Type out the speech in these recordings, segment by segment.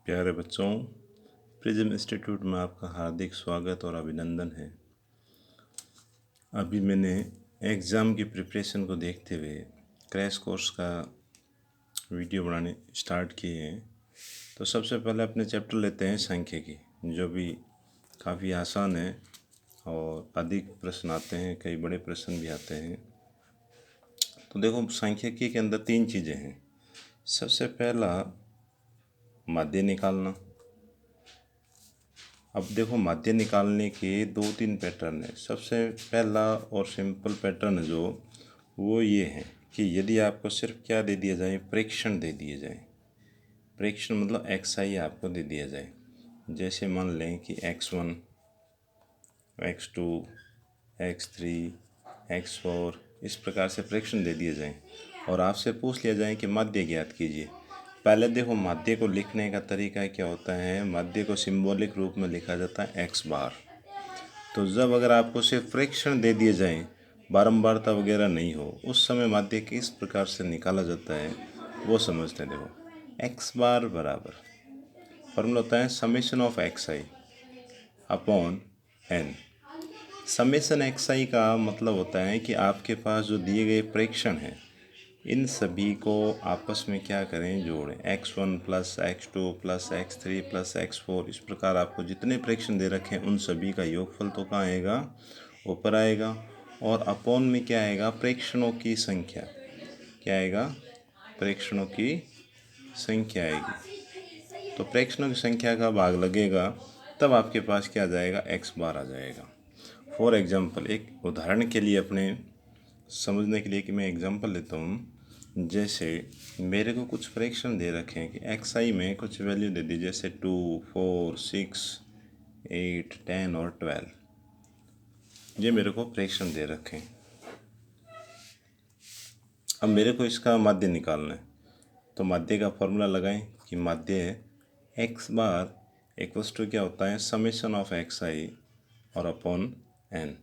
प्यारे बच्चों, prism institute में आपका हार्दिक स्वागत और अभिनंदन है। अभी मैंने एग्ज़ाम की प्रिपरेशन को देखते हुए क्रैश कोर्स का वीडियो बनाने स्टार्ट किए हैं। तो सबसे पहले अपने चैप्टर लेते हैं सांख्यिकी, जो भी काफ़ी आसान है और अधिक प्रश्न आते हैं, कई बड़े प्रश्न भी आते हैं। तो देखो, सांख्यिकी के अंदर 3 चीज़ें हैं। सबसे पहला माध्य निकालना। अब देखो, माध्य निकालने के 2-3 पैटर्न है। सबसे पहला और सिंपल पैटर्न जो वो ये है कि यदि आपको सिर्फ क्या दे दिया जाए, प्रेक्षण दे दिए जाए। प्रेक्षण मतलब XI आपको दे दिया जाए। जैसे मान लें कि X1, X2, X3, X4 इस प्रकार से प्रेक्षण दे दिए जाएं और आपसे पूछ लिया जाए कि माध्य ज्ञात कीजिए। पहले देखो, माध्य को लिखने का तरीका क्या होता है। माध्य को सिंबॉलिक रूप में लिखा जाता है x बार। तो जब अगर आपको सिर्फ प्रेक्षण दे दिए जाएं, बारंबारता वगैरह नहीं हो, उस समय माध्य किस प्रकार से निकाला जाता है वो समझते हैं। देखो, x बार बराबर फॉर्मूला होता है summation of XI upon n। Summation XI का मतलब होता है कि आपके पास जो दिए गए प्रेक्षण हैं, इन सभी को आपस में क्या करें, जोड़ें। X1 plus X2 plus X3 plus X4 इस प्रकार आपको जितने प्रेक्षण दे रखे हैं उन सभी का योगफल तो कहाँ आएगा, ऊपर आएगा। और अपॉन में क्या आएगा, प्रेक्षणों की संख्या। क्या आएगा, प्रेक्षणों की संख्या आएगी। तो प्रेक्षणों की संख्या का भाग लगेगा, तब आपके पास क्या आ जाएगा, x बार आ जाएगा। फॉर एग्जाम्पल, एक उदाहरण के लिए अपने समझने के लिए कि मैं एग्जाम्पल लेता हूँ। जैसे मेरे को कुछ प्रेक्षण दे रखे हैं कि XI में कुछ वैल्यू दे दी, जैसे 2, 4, 6, 8, 10 और 12। ये मेरे को प्रेक्षण दे रखे हैं। अब मेरे को इसका माध्य निकालना है। तो माध्य का फॉर्मूला लगाएं कि माध्य x बार इक्वल्स टू क्या होता है, समेशन ऑफ XI और अपॉन n।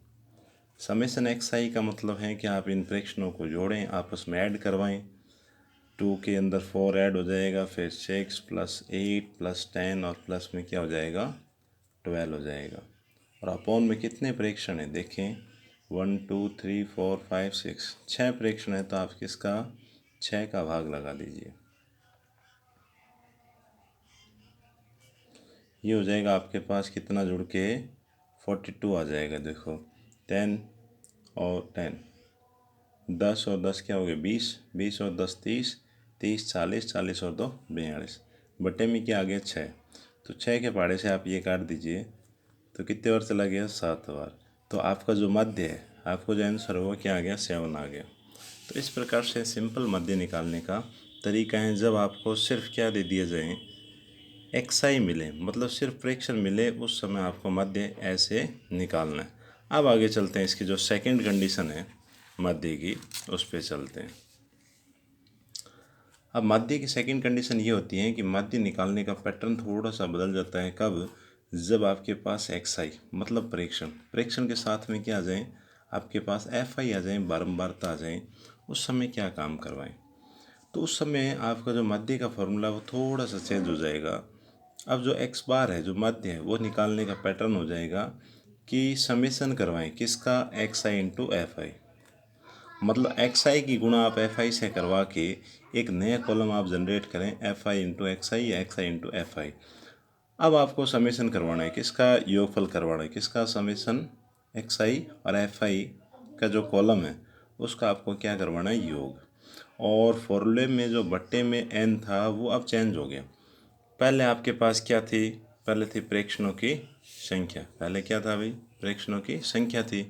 समेशन XI का मतलब है कि आप इन प्रेक्षणों को जोड़ें, आपस में ऐड करवाएं। 2 के अंदर 4 ऐड हो जाएगा, फिर 6 प्लस 8 प्लस 10 और प्लस में क्या हो जाएगा, 12 हो जाएगा। और अपॉन में कितने प्रेक्षण हैं, देखें 1 2 3 4 5 6, 6 प्रेक्षण है। तो आप किसका 6 का भाग लगा दीजिए। ये हो जाएगा आपके पास कितना जुड़ के 42 आ जाएगा। देखो 10 और 10, 10 और 10 क्या हो गया, 20, 20 और 10 30, 30 40, 40 और 2 42, बटे में क्या आ गया 6। तो 6 के पहाड़े से आप ये काट दीजिए, तो कितने बार चला गया, 7 बार। तो आपका जो मध्य है, आपको जो आंसर होगा क्या आ गया, 7 आ गया। तो इस प्रकार से सिंपल मध्य निकालने का तरीका है। जब आपको सिर्फ क्या दे दिया जाए, XI मिले, मतलब सिर्फ प्रेक्षण मिले, उस समय आपको मध्य ऐसे निकालना है। अब आगे चलते हैं, इसकी जो सेकंड कंडीशन है मध्य की, उस पर चलते हैं। अब मध्य की सेकंड कंडीशन ये होती है कि मध्य निकालने का पैटर्न थोड़ा सा बदल जाता है। कब, जब आपके पास XI मतलब प्रेक्षण के साथ में क्या आ जाए, आपके पास FI आ जाए, बारंबारता आ जाए, उस समय क्या काम करवाएं। तो उस समय आपका जो मध्य का फॉर्मूला वो थोड़ा सा चेंज हो जाएगा। अब जो x बार है, जो मध्य है, वो निकालने का पैटर्न हो जाएगा कि समेशन करवाएं किसका, XI इंटू FI। मतलब XI की गुणा आप FI से करवा के एक नया कॉलम आप जनरेट करें, FI इंटू XI या XI इंटू FI। अब आपको समेशन करवाना है किसका, योगफल करवाना है किसका, समेशन XI और FI का जो कॉलम है उसका आपको क्या करवाना है, योग। और फॉर्मूले में जो बट्टे में n था वो अब चेंज हो गया। पहले आपके पास क्या थी, पहले थी प्रेक्षणों की संख्या। पहले क्या था भाई, प्रेक्षणों की संख्या थी।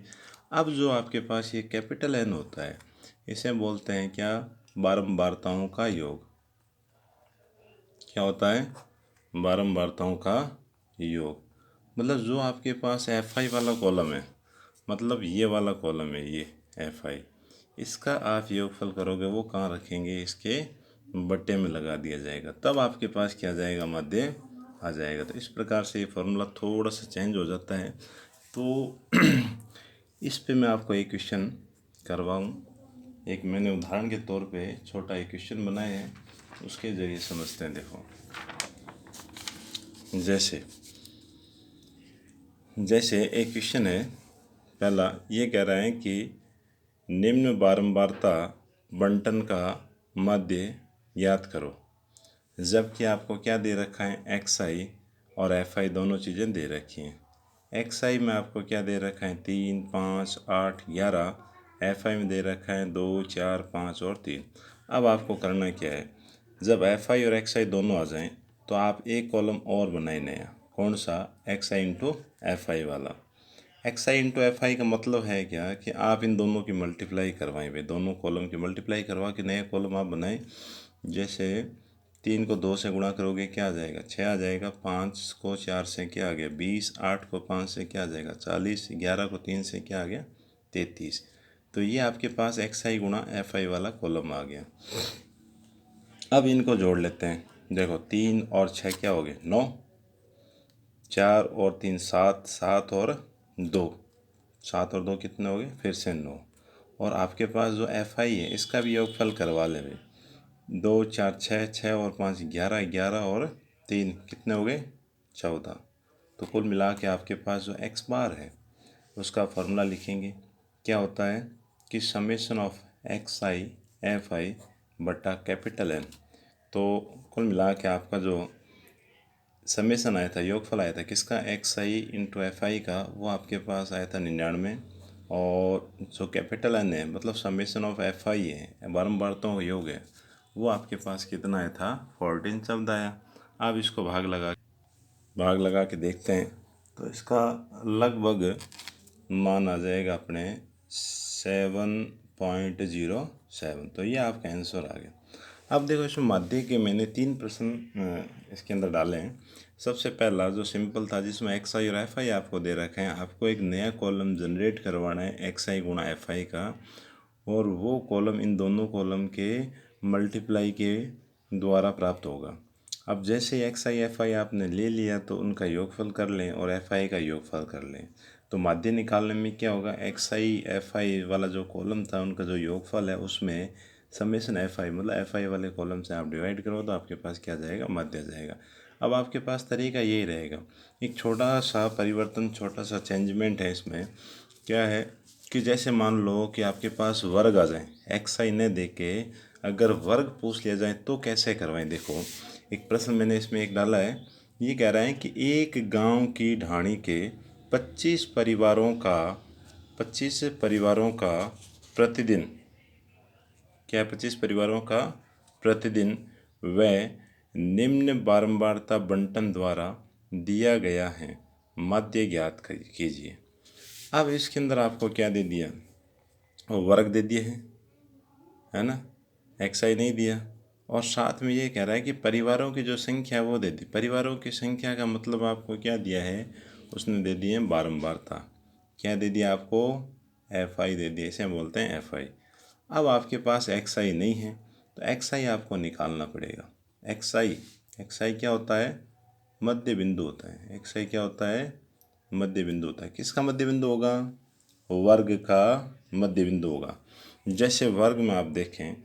अब जो आपके पास ये कैपिटल N होता है, इसे बोलते हैं क्या, बारंबारताओं का योग। क्या होता है, बारंबारताओं का योग। मतलब जो आपके पास FI वाला कॉलम है, मतलब ये वाला कॉलम है, ये FI, इसका आप योगफल करोगे, वो कहाँ रखेंगे, इसके बट्टे में लगा दिया जाएगा, तब आपके पास क्या आ जाएगा, मध्य आ जाएगा। तो इस प्रकार से ये फॉर्मूला थोड़ा सा चेंज हो जाता है। तो इस पे मैं आपको एक क्वेश्चन करवाऊँ। एक मैंने उदाहरण के तौर पे छोटा एक क्वेश्चन बनाया है, उसके ज़रिए समझते हैं। देखो, जैसे जैसे एक क्वेश्चन है, पहला ये कह रहा है कि निम्न बारंबारता बंटन का माध्य ज्ञात करो। जबकि आपको क्या दे रखा है, एक्स आई और एफ आई दोनों चीज़ें दे रखी हैं। एक्स आई में आपको क्या दे रखा है, 3, 5, 8, 11। एफ आई में दे रखा है 2, 4, 5 और 3। अब आपको करना क्या है, जब एफ आई और एक्स आई दोनों आ जाएं तो आप एक कॉलम और बनाए नया। कौन सा, x i into f i वाला। X i into f i का मतलब है क्या कि आप इन दोनों की मल्टीप्लाई करवाएं, वे दोनों कॉलम की मल्टीप्लाई करवा के नया कॉलम आप बनाएं। जैसे 3 को 2 से गुणा करोगे क्या आ जाएगा, 6 आ जाएगा। 5 को 4 से क्या आ गया, 20। 8 को 5 से क्या आ जाएगा, 40। 11 को 3 से क्या आ गया, 33। तो ये आपके पास एक्स आई गुणा एफ आई वाला कॉलम आ गया। अब इनको जोड़ लेते हैं। देखो 3 और 6 क्या हो गए, 9। 4 और 3 7, 7 और 2, 7 और 2 कितने हो गए, फिर से 9। और आपके पास जो एफ आई है इसका भी योगफल करवा ले भाई। 2, 4, 6, 6 और 5 11, 11 और 3 कितने हो गए, 14। तो कुल मिला के आपके पास जो एक्स बार है उसका फॉर्मूला लिखेंगे। क्या होता है कि summation of x I F I बटा कैपिटल एन। तो कुल मिला के आपका जो समेसन आया था, योगफल आया था किसका, x i into f i का, वो आपके पास आया था 99। और जो कैपिटल एन है मतलब समेसन ऑफ एफ आई है, बारंबारताओं का योग है, वो आपके पास कितना आया था, 14 शब्द आया। अब इसको भाग लगा के देखते हैं तो इसका लगभग मान आ जाएगा अपने 7.07। तो ये आपका आंसर आ गया। अब देखो इसमें माध्य के मैंने 3 प्रश्न इसके अंदर डाले हैं। सबसे पहला जो सिंपल था जिसमें एक्स आई और एफ आई आपको दे रखे हैं, आपको एक नया कॉलम जनरेट करवाना है एक्स आई गुणा एफ आई का, और वो कॉलम इन दोनों कॉलम के मल्टीप्लाई के द्वारा प्राप्त होगा। अब जैसे एक्स आई एफ आई आपने ले लिया तो उनका योगफल कर लें और एफ आई का योगफल कर लें। तो माध्य निकालने में क्या होगा, एक्स आई एफ आई वाला जो कॉलम था उनका जो योगफल है उसमें समेशन एफ आई मतलब एफ आई वाले कॉलम से आप डिवाइड करो तो आपके पास क्या जाएगा, माध्य जाएगा। अब आपके पास तरीका यही रहेगा। एक छोटा सा परिवर्तन, छोटा सा चेंजमेंट है इसमें। क्या है कि जैसे मान लो कि आपके पास वर्ग आ जाए, एक्स आई न दे के अगर वर्ग पूछ लिया जाए तो कैसे करवाएं। देखो एक प्रश्न मैंने इसमें एक डाला है, ये कह रहा है कि एक गांव की ढाणी के 25 परिवारों का प्रतिदिन, क्या 25 परिवारों का प्रतिदिन वह निम्न बारंबारता बंटन द्वारा दिया गया है, माध्य ज्ञात कीजिए। अब इसके अंदर आपको क्या दे दिया, वर्ग दे दिए है ना, एक्स आई नहीं दिया। और साथ में ये कह रहा है कि परिवारों की जो संख्या वो दे दी। परिवारों की संख्या का मतलब आपको क्या दिया है, उसने दे दिए बारंबारता। क्या दे दिया आपको, एफ आई दे दिया, इसे बोलते हैं एफ आई। अब आपके पास एक्स आई नहीं है तो एक्स आई आपको निकालना पड़ेगा। एक्स आई क्या होता है, मध्य बिंदु होता है। एक्स आई क्या होता है, मध्य बिंदु होता है। किसका मध्य बिंदु होगा, वर्ग का मध्य बिंदु होगा। जैसे वर्ग में आप देखें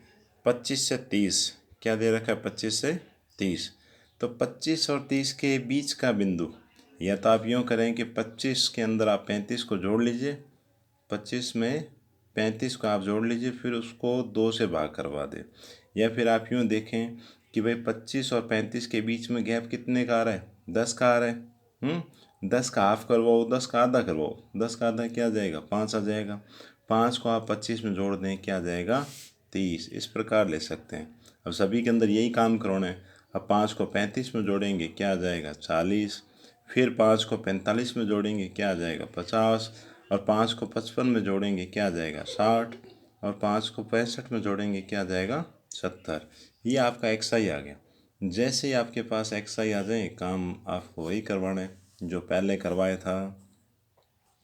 25 से 30 क्या दे रखा है, 25 से 30। तो 25 और 30 के बीच का बिंदु, या तो आप यूँ करें कि 25 के अंदर आप 35 को जोड़ लीजिए, 25 में 35 को आप जोड़ लीजिए फिर उसको 2 से भाग करवा दें। या फिर आप यूँ देखें कि भाई 25 और 35 के बीच में गैप कितने का आ रहा है, 10 का आ रहा है। 10 का हाफ करवाओ, 10 का आधा करवाओ, 10 का आधा क्या आ जाएगा, 5 आ जाएगा। 5 को आप 25 में जोड़ दें क्या आ जाएगा, 30। इस प्रकार ले सकते हैं। अब सभी के अंदर यही काम करवाना है। अब 5 को 35 में जोड़ेंगे क्या आ जाएगा, 40। फिर 5 को 45 में जोड़ेंगे क्या आ जाएगा, 50। और 5 को 55 में जोड़ेंगे क्या आ जाएगा, 60। और 5 को 65 में जोड़ेंगे क्या आ जाएगा, 70। ये आपका एक्स आई आ गया। जैसे ही आपके पास एक्स आई आ जाए काम आपको वही करवाना है जो पहले करवाया था।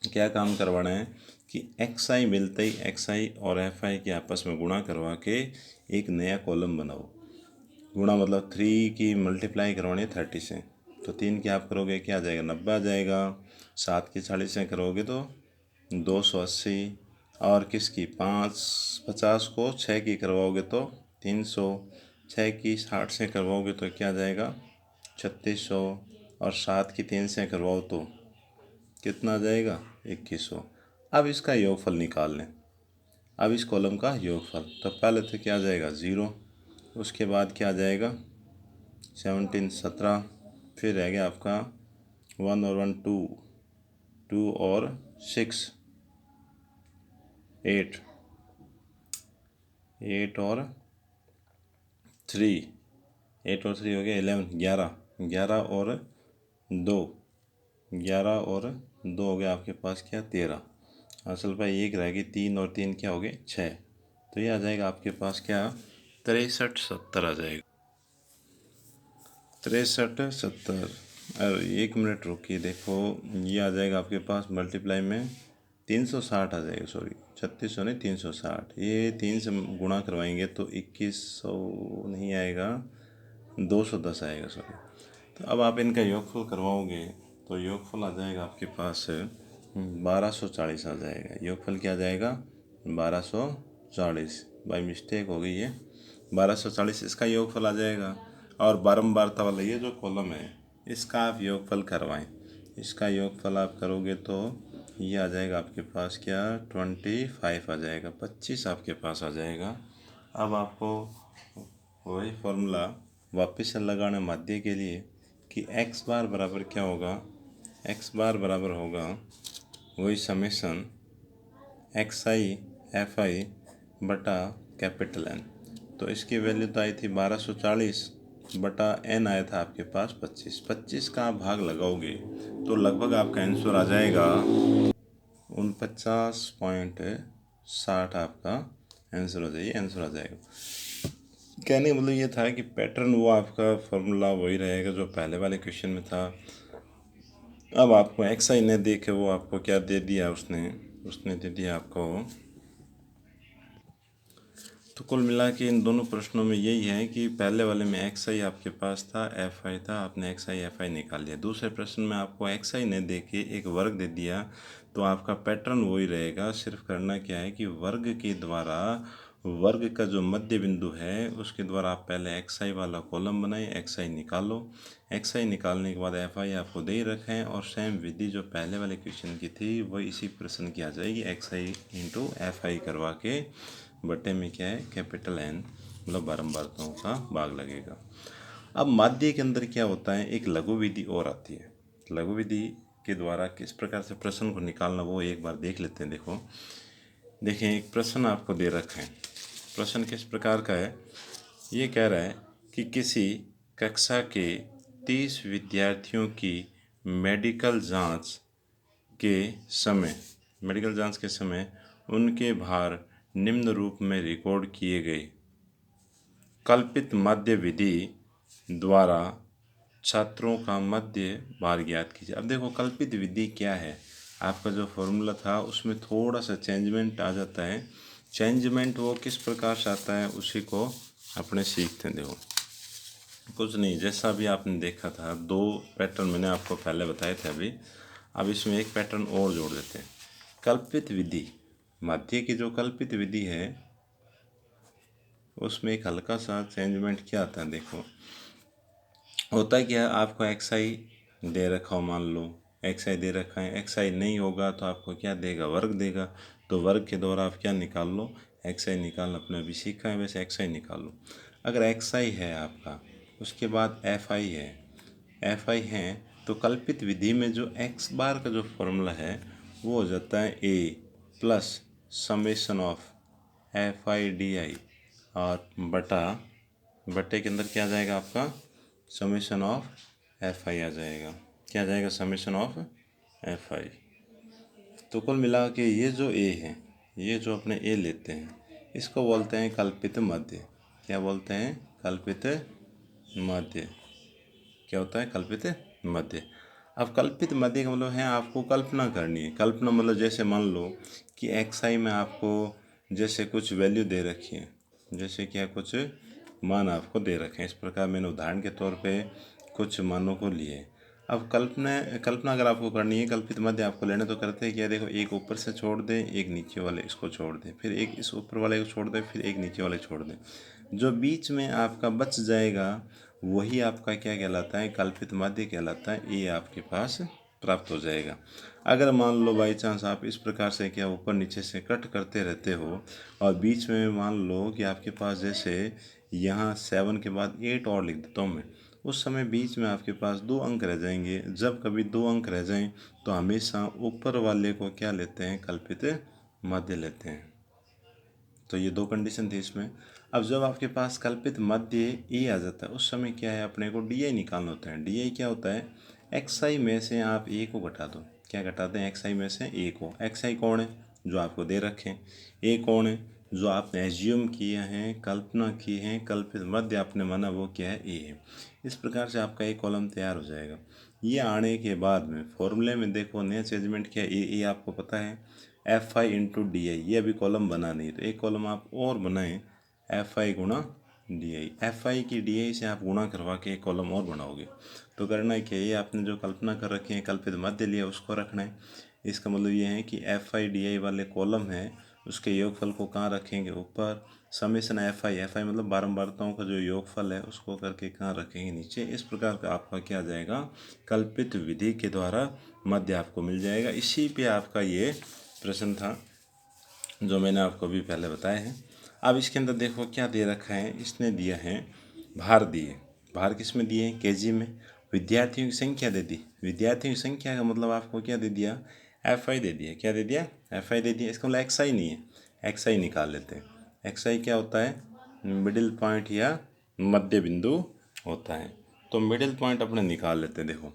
क्या काम करवाना है कि एक्स आई मिलते ही एक्स आई और एफ आई के आपस में गुणा करवा के एक नया कॉलम बनाओ। गुणा मतलब 3 की मल्टीप्लाई करवानी है 30 से, तो 3 की आप करोगे क्या आ जाएगा, 90 आ जाएगा। 7 की 40 से करोगे तो 280। और किसकी 50 को 6 की करवाओगे तो 300। 6 की 60 से करवाओगे तो क्या आ जाएगा, 3600। और 7 की 3 से करवाओ तो कितना आ जाएगा 2100। अब इसका योगफल निकाल लें। अब इस कॉलम का योगफल तो पहले तो क्या आ जाएगा 0, उसके बाद क्या आ जाएगा 17 17, फिर रह गया आपका 1 और 1 2, 2 और 6 8, 8 और 3, 8 और 3 हो गया 11, 11, 11 और 2, 11 और 2 हो गया आपके पास क्या 13। असल पर एक रह गई 3 और 3 क्या हो गए 6। तो ये आ जाएगा आपके पास क्या 63 70 आ जाएगा। 63 70। अरे 1 मिनट रुकिए, देखो ये आ जाएगा आपके पास मल्टीप्लाई में 360 आ जाएगा, सॉरी 3600 नहीं 360। ये 3 से गुणा करवाएंगे तो 2100 नहीं आएगा, 210 आएगा सॉरी। तो अब आप इनका योगफल करवाओगे तो योगफल आ जाएगा आपके पास 1240 आ जाएगा। योगफल क्या आ जाएगा 1240, बाई मिस्टेक हो गई है 1240 इसका योगफल आ जाएगा। और बारंबारता वाला ये जो कॉलम है इसका आप योगफल करवाएं। इसका योगफल आप करोगे तो ये आ जाएगा आपके पास क्या 25 आ जाएगा, 25 आपके पास आ जाएगा। अब आपको वही फॉर्मूला वापस से लगाना माध्य के लिए कि एक्स बार बराबर क्या होगा, एक्स बार बराबर होगा वही summation x I F I बटा कैपिटल एन। तो इसकी वैल्यू तो आई थी 1240 बटा एन आया था आपके पास 25। 25 का आप भाग लगाओगे तो लगभग आपका आंसर आ जाएगा 49.60 आपका आंसर हो जाएगी, आंसर आ जाएगा। कहने का मतलब ये था कि पैटर्न वो आपका फॉर्मूला वही रहेगा जो पहले वाले क्वेश्चन में था। अब आपको एक्स आई ने देखे वो आपको क्या दे दिया, उसने दे दिया आपको। तो कुल मिला के इन दोनों प्रश्नों में यही है कि पहले वाले में एक्स आई आपके पास था, एफ आई था, आपने एक्स आई एफ आई निकाल लिया। दूसरे प्रश्न में आपको एक्स आई ने दे के एक वर्ग दे दिया, तो आपका पैटर्न वही रहेगा। सिर्फ करना क्या है कि वर्ग के द्वारा वर्ग का जो मध्य बिंदु है उसके द्वारा आप पहले एक्स आई वाला कॉलम बनाएं, एक्स आई निकालो। एक्स आई निकालने के बाद एफ आई आपको दे ही रखें और सेम विधि जो पहले वाले क्वेश्चन की थी वही इसी प्रश्न की आ जाएगी। एक्स आई इंटू एफ आई करवा के बटे में क्या है कैपिटल एन, मतलब बारंबारताओं का भाग लगेगा। अब माध्य के अंदर क्या होता है, एक लघु विधि और आती है। लघु विधि के द्वारा किस प्रकार से प्रश्न को निकालना वो एक बार देख लेते हैं। देखो देखें, एक प्रश्न आपको दे रखा है। प्रश्न किस प्रकार का है, ये कह रहा है कि किसी कक्षा के 30 विद्यार्थियों की मेडिकल जांच के समय उनके भार निम्न रूप में रिकॉर्ड किए गए। कल्पित मध्य विधि द्वारा छात्रों का मध्य भार ज्ञात कीजिए। अब देखो कल्पित विधि क्या है, आपका जो फॉर्मूला था उसमें थोड़ा सा चेंजमेंट आ जाता है। चेंजमेंट वो किस प्रकार से आता है उसी को अपने सीखते हैं। देखो कुछ नहीं, जैसा भी आपने देखा था 2 पैटर्न मैंने आपको पहले बताए थे अभी। अब इसमें एक पैटर्न और जोड़ देते हैं। कल्पित विधि, माध्य की जो कल्पित विधि है उसमें एक हल्का सा चेंजमेंट क्या आता है। देखो होता है क्या, आपको एक्स आई दे रखा हो, मान लो एक्स आई दे रखा है, एक्स आई नहीं होगा तो आपको क्या देगा, वर्ग देगा। तो वर्ग के द्वारा आप क्या निकाल लो, एक्स आई निकालना अपने अभी सीखा है वैसे एक्स आई निकाल लो। अगर एक्स आई है आपका, उसके बाद एफ आई है, एफ आई है तो कल्पित विधि में जो एक्स बार का जो फॉर्मूला है वो हो जाता है a plus summation of f i d i और बटे के अंदर क्या आ जाएगा आपका समेशन ऑफ एफ आई आ जाएगा। क्या आ जाएगा समेशन ऑफ एफ आई। तो कुल मिला के ये जो ए है, ये जो अपने ए लेते हैं इसको बोलते हैं कल्पित मध्य। क्या बोलते हैं, कल्पित मध्य। क्या होता है, कल्पित मध्य। अब कल्पित मध्य का मतलब है आपको कल्पना करनी है। कल्पना मतलब जैसे मान लो कि एक्स आई में आपको जैसे कुछ वैल्यू दे रखी है, जैसे क्या कुछ मान आपको दे रखे हैं। इस प्रकार मैंने उदाहरण के तौर पे कुछ मानों को लिए। अब कल्पना अगर आपको करनी है, कल्पित मध्य आपको लेना, तो करते हैं क्या, देखो एक ऊपर से छोड़ दें, एक नीचे वाले इसको छोड़ दें, फिर एक इस ऊपर वाले को छोड़ दें, फिर एक नीचे वाले छोड़ दें। जो बीच में आपका बच जाएगा वही आपका क्या कहलाता है, कल्पित माध्य कहलाता है। ये आपके पास प्राप्त हो जाएगा। अगर मान लो बाई चांस आप इस प्रकार से क्या ऊपर नीचे से कट करते रहते हो और बीच में मान लो कि आपके पास जैसे यहाँ 7 के बाद 8 और लिख देता हूँ मैं, उस समय बीच में आपके पास 2 अंक रह जाएंगे। जब कभी 2 अंक रह जाएं तो हमेशा ऊपर वाले को क्या लेते हैं, कल्पित माध्य लेते हैं। तो ये 2 कंडीशन थी इसमें। अब जब आपके पास कल्पित मध्य ए आ जाता है उस समय क्या है, अपने को डी आई निकालना होता है। डी आई क्या होता है, एक्स आई में से आप ए को घटा दो। क्या घटाते हैं, एक्स आई में से ए को। एक्स आई कौन है, जो आपको दे रखे हैं। ए कौन है, जो आपने एज्यूम किए हैं, कल्पना की है, कल्पित मध्य आपने माना वो क्या है, ए है। इस प्रकार से आपका एक कॉलम तैयार हो जाएगा। ये आने के बाद में फॉर्मूले में देखो नेक्स्ट एलिमेंट क्या है, ए आपको पता है F I into D I. ये अभी कॉलम बना नहीं, तो एक कॉलम आप और बनाएं, एफ आई गुणा डी आई। एफ आई की डी आई से आप गुणा करवा के एक कॉलम और बनाओगे। तो करना क्या है, ये आपने जो कल्पना कर रखी है, कल्पित मध्य लिया, उसको रखना है। इसका मतलब ये है कि एफ आई डी आई वाले कॉलम है उसके योगफल को कहाँ रखेंगे, ऊपर। समेशन एफ आई मतलब बारंबारताओं का जो योगफल है उसको करके कहाँ रखेंगे, नीचे। इस प्रकार का आपका क्या जाएगा, कल्पित विधि के द्वारा मध्य आपको मिल जाएगा। इसी पे आपका ये प्रश्न था जो मैंने आपको अभी पहले बताया है। अब इसके अंदर देखो क्या दे रखा है, इसने दिया है भार दिए। भार किस में दिए हैं, केजी में। विद्यार्थियों की संख्या दे दी। विद्यार्थियों की संख्या का मतलब आपको क्या दे दिया, एफ आई दे दिया। क्या दे दिया, एफ आई दे दिया। इसका मतलब एक्स आई नहीं है, एक्स आई निकाल लेते हैं। एक्स आई क्या होता है, मिडिल पॉइंट या मध्य बिंदु होता है। तो मिडिल पॉइंट अपने निकाल लेते हैं। देखो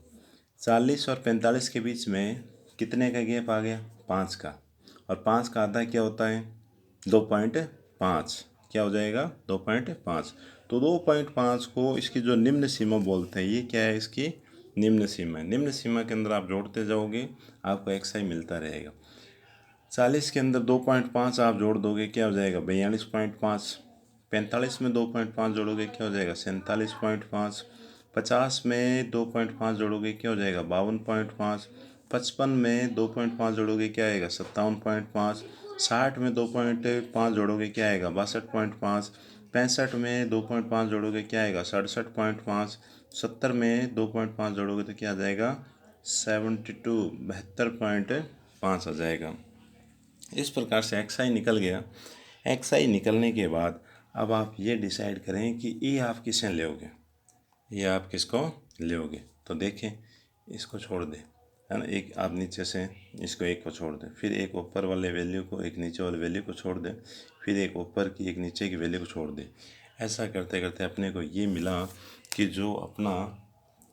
40 और 45 के बीच में कितने का गैप आ गया, 5 का। और 5 का आधा क्या होता है, 2.5। क्या हो जाएगा, 2.5। तो 2.5 को इसकी जो निम्न सीमा बोलते हैं, ये क्या है, इसकी निम्न सीमा है। निम्न सीमा के अंदर आप जोड़ते जाओगे आपको एक्स आई मिलता रहेगा। 40 के अंदर 2.5 आप जोड़ दोगे क्या हो जाएगा, 42.5। 45 में 2.5 जोड़ोगे क्या हो जाएगा, 47.5। 50 में 2.5 जोड़ोगे क्या हो जाएगा, 52.5। 55 में 2.5 जोड़ोगे क्या आएगा, 57.5। 60 में 2.5 जोड़ोगे क्या आएगा, 62.5। 65 में 2.5 जोड़ोगे क्या आएगा, 67.5। 70 में 2.5 जोड़ोगे तो क्या आ जाएगा, 72 आ जाएगा। इस प्रकार से एक्स आई निकल गया। एक्स आई निकलने के बाद अब आप ये डिसाइड करें कि ये आप किसे लोगे, ये आप किसको लोगे। तो देखें, इसको छोड़ दें, है ना। एक आप नीचे से इसको एक को छोड़ दें, फिर एक ऊपर वाले वैल्यू को, एक नीचे वाले वैल्यू को छोड़ दें, फिर एक ऊपर की एक नीचे की वैल्यू को छोड़ दें। ऐसा करते करते अपने को ये मिला कि जो अपना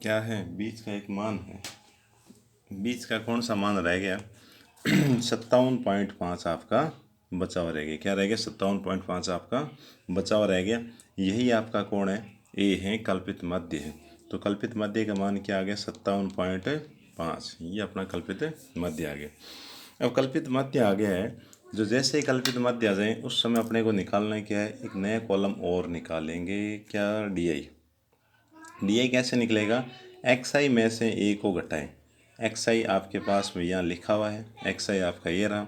क्या है, बीच का एक मान है। बीच का कौन सा मान रह गया, 57.5 आपका बचा हुआ रह गया। क्या रह गया, 57.5 आपका बचा हुआ रह गया। यही आपका कौन है, ए है, कल्पित मध्य है। तो कल्पित मध्य का मान क्या आ गया, 57.5। ये अपना कल्पित मध्य आ गया। अब कल्पित मध्य आ गया है, जो जैसे ही कल्पित मध्य आ जाए उस समय अपने को निकालना है क्या है, एक नया कॉलम और निकालेंगे। क्या, डी आई। डी आई कैसे निकलेगा, एक्स आई में से ए को घटाएं। एक्स आई आपके पास में यहाँ लिखा हुआ है, एक्स आई आपका ये रहा,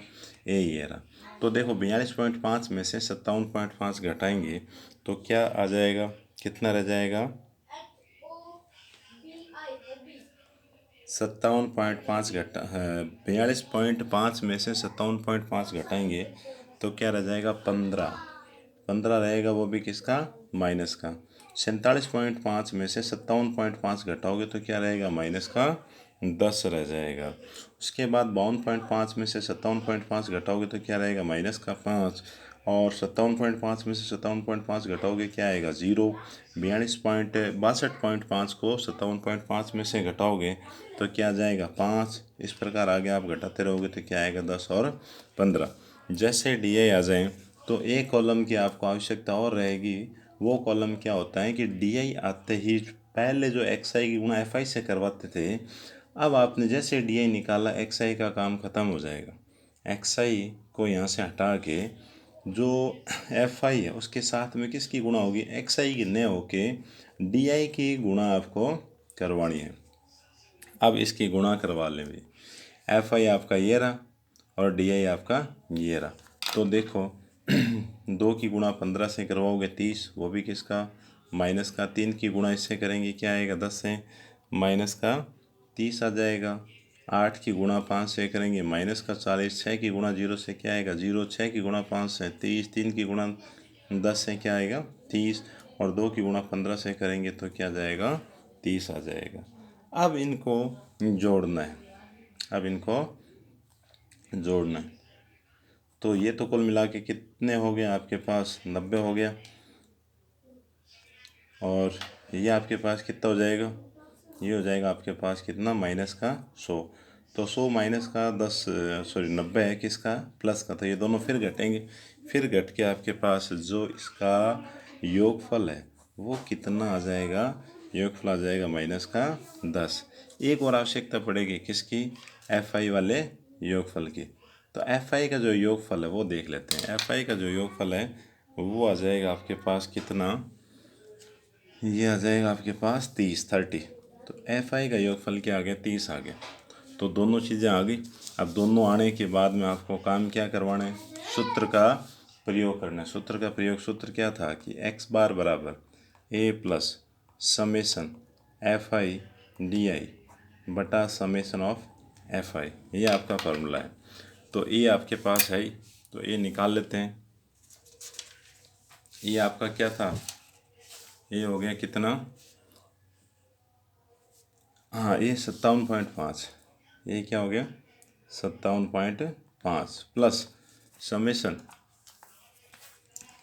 ए ये रहा। तो देखो 42.5 में से 57.5 घटाएंगे तो क्या आ जाएगा, कितना रह जाएगा, 57.5 घटा 42.5 में से 57.5 घटाएंगे तो क्या रह जाएगा, 15। 15 रहेगा, वो भी किसका, माइनस का। 47.5 में से 57.5 घटाओगे तो क्या रहेगा, माइनस का 10 रह जाएगा। उसके बाद 52.5 में से 57.5 घटाओगे तो क्या रहेगा, माइनस का 5। और 57.5 में से 57.5 घटाओगे क्या आएगा, 0। 62.5 को 57.5 में से घटाओगे तो क्या आ जाएगा, 5। इस प्रकार आगे आप घटाते रहोगे तो क्या आएगा, 10 और 15। जैसे डी आई आ जाए तो एक कॉलम की आपको आवश्यकता और रहेगी। वो कॉलम क्या होता है कि डी आई आते ही पहले जो एक्स आई की गुणा एफ आई से करवाते थे, अब आपने जैसे डी आई निकाला एक्स आई का काम ख़त्म हो जाएगा। एक्स आई को यहाँ से हटा के जो एफ आई है उसके साथ में किसकी गुणा होगी, एक्स आई की न होके डी आई की गुणा आपको करवानी है। अब इसकी गुणा करवा लें भी, एफ आई आपका ये रहा और डी आई आपका ये रहा। तो देखो 2 की गुणा 15 से करवाओगे 30, वो भी किसका, माइनस का 3 की गुणा इससे करेंगे क्या आएगा 10 है, माइनस का 30 आ जाएगा। 8 की गुणा 5 से करेंगे माइनस का 40। 6 की गुणा 0 से क्या आएगा 0। 6 की गुणा 5 से 30। 3 की गुणा 10 से क्या आएगा 30। और 2 की गुणा 15 से करेंगे तो क्या जाएगा 30 आ जाएगा। अब इनको जोड़ना है, अब इनको जोड़ना है। तो ये तो कुल मिला के कितने हो गए आपके पास 90 हो गया। और ये आपके पास कितना हो जाएगा, ये हो जाएगा आपके पास कितना माइनस का 100। तो 100 माइनस का 10 सॉरी 90 है किसका प्लस का, तो ये दोनों फिर घटेंगे। फिर घट के आपके पास जो इसका योगफल है वो कितना आ जाएगा, योगफल आ जाएगा माइनस का 10। एक और आवश्यकता पड़ेगी किसकी, एफ आई वाले योगफल की। तो एफ आई का जो योगफल है वो देख लेते हैं। एफ आई का जो योगफल है वो आ जाएगा आपके पास कितना, ये आ जाएगा आपके पास 30। तो एफ आई का योगफल क्या आ गया 30 आ गया। तो दोनों चीज़ें आ गई। अब दोनों आने के बाद में आपको काम क्या करवाना है, सूत्र का प्रयोग करना है। सूत्र का प्रयोग, सूत्र क्या था कि एक्स बार बराबर a plus summation f i d i बटा समेसन ऑफ एफ आई, ये आपका फार्मूला है। तो ए आपके पास है ही, तो ए निकाल लेते हैं। ये आपका क्या था, ये हो गया कितना, हाँ ये 57.5, ये क्या हो गया 57.5 plus summation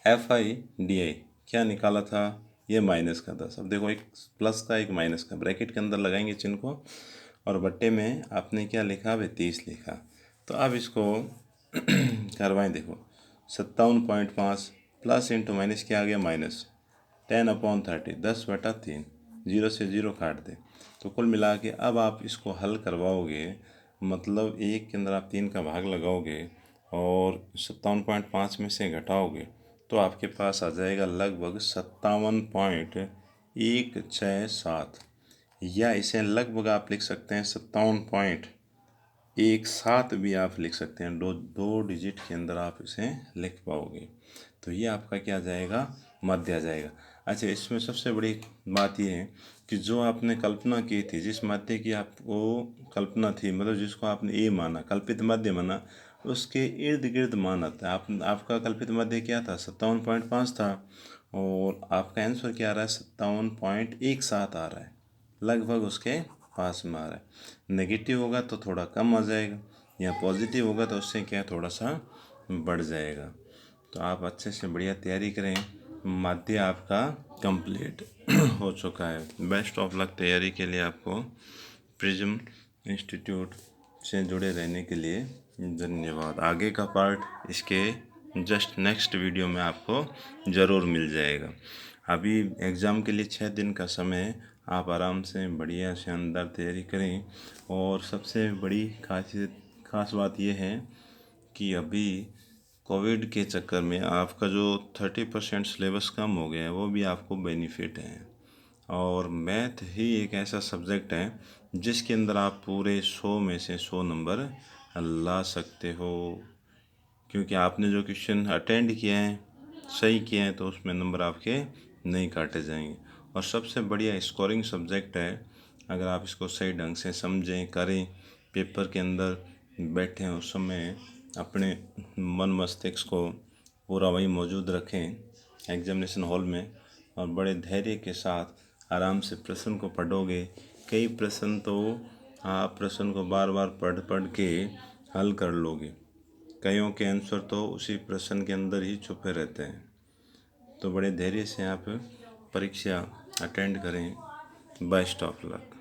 f i d आई क्या निकाला था, ये माइनस का 10। अब देखो एक प्लस का एक माइनस का, ब्रैकेट के अंदर लगाएंगे चिन्ह को, और बट्टे में आपने क्या लिखा भाई 30 लिखा। तो अब इसको करवाएं, देखो 57.5 प्लस इंटू माइनस क्या आ गया माइनस 10/30, 10/3, 0 से 0 काट दे। तो कुल मिला के अब आप इसको हल करवाओगे, मतलब एक के अंदर आप 3 का भाग लगाओगे और 57.5 में से घटाओगे तो आपके पास आ जाएगा लगभग 57.167, या इसे लगभग आप लिख सकते हैं 57.17 भी आप लिख सकते हैं। दो डिजिट के अंदर आप इसे लिख पाओगे। तो ये आपका क्या आ जाएगा, मध्य आ जाएगा। अच्छा, इसमें सबसे बड़ी बात ये है कि जो आपने कल्पना की थी, जिस मध्य की आपको कल्पना थी, मतलब जिसको आपने ए माना, कल्पित मध्य माना, उसके इर्द गिर्द मान आता है। आपका कल्पित मध्य क्या था 57.5 था, और आपका आंसर क्या आ रहा है 57.17 आ रहा है, लगभग उसके पास में आ रहा है। नेगेटिव होगा तो थोड़ा कम आ जाएगा, या पॉजिटिव होगा तो उससे क्या थोड़ा सा बढ़ जाएगा। तो आप अच्छे से बढ़िया तैयारी करें। माध्य आपका कंप्लीट हो चुका है। बेस्ट ऑफ लक तैयारी के लिए। आपको प्रिज्म इंस्टीट्यूट से जुड़े रहने के लिए धन्यवाद। आगे का पार्ट इसके जस्ट नेक्स्ट वीडियो में आपको ज़रूर मिल जाएगा। अभी एग्ज़ाम के लिए 6 दिन का समय है, आप आराम से बढ़िया शानदार तैयारी करें। और सबसे बड़ी खास बात यह है कि अभी कोविड के चक्कर में आपका जो 30% सिलेबस कम हो गया है वो भी आपको बेनिफिट है। और मैथ ही एक ऐसा सब्जेक्ट है जिसके अंदर आप पूरे 100 में से 100 नंबर ला सकते हो, क्योंकि आपने जो क्वेश्चन अटेंड किए हैं, सही किए हैं, तो उसमें नंबर आपके नहीं काटे जाएंगे। और सबसे बढ़िया स्कोरिंग सब्जेक्ट है, अगर आप इसको सही ढंग से समझें, करें, पेपर के अंदर बैठें, उस समय अपने मन मस्तिष्क को पूरा वही मौजूद रखें एग्जामिनेशन हॉल में, और बड़े धैर्य के साथ आराम से प्रश्न को पढ़ोगे। कई प्रश्न तो आप प्रश्न को बार बार पढ़ पढ़ के हल कर लोगे, कईयों के आंसर तो उसी प्रश्न के अंदर ही छुपे रहते हैं। तो बड़े धैर्य से आप परीक्षा अटेंड करें। Best of luck.